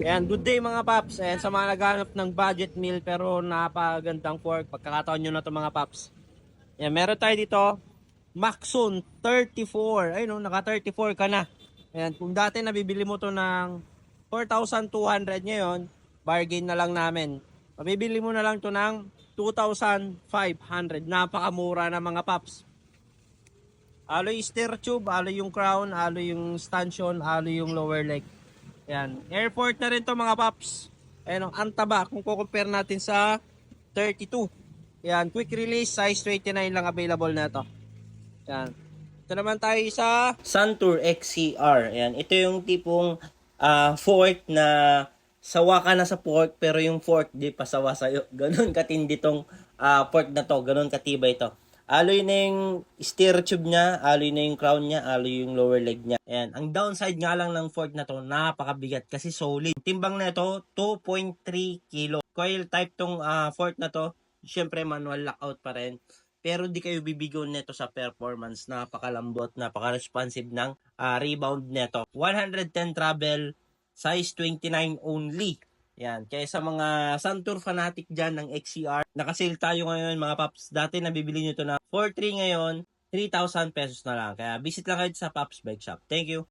Ayan, good day mga paps. Ayan, sa mga naghanap ng budget meal pero napagandang fork, pagkakataon nyo na to mga paps. Ayan, meron tayo dito, Maxon 34. Ayun, no, naka 34 ka na. Ayan, kung dati nabibili mo to ng 4,200 ngayon, bargain na lang namin. Mabibili mo na lang to ng 2,500. Napakamura na mga paps. Aloy steer tube, aloy yung crown, aloy yung stanchion, aloy yung lower leg. Yan. Airport na rin to mga paps. Ayan, ang taba kung compare natin sa 32. Yan, quick release, size 29 lang available na to. Yan. Ito naman tayo sa Suntour XCR. Yan, ito yung tipong fork na sawa ka na sa fork pero yung fork di pa sawa sa'yo. Ganun katindi tong fork na to. Ganun katibay to. Alloy na yung steer tube niya, alloy na yung crown niya, alloy yung lower leg niya. Ayan. Ang downside nga lang ng fork na to, napakabigat kasi solid. Timbang na ito, 2.3 kilo. Coil type tong fork na to, syempre manual lockout pa rin. Pero di kayo bibigo neto sa performance. Napakalambot, napaka-responsive ng rebound neto. 110 travel, size 29 only. Yan. Kaya sa mga Suntour fanatic dyan ng XCR, nakasale tayo ngayon mga paps. Dati nabibili nyo to na 4,300 ngayon, 3,000 pesos na lang. Kaya visit lang kayo sa Paps Bike Shop. Thank you.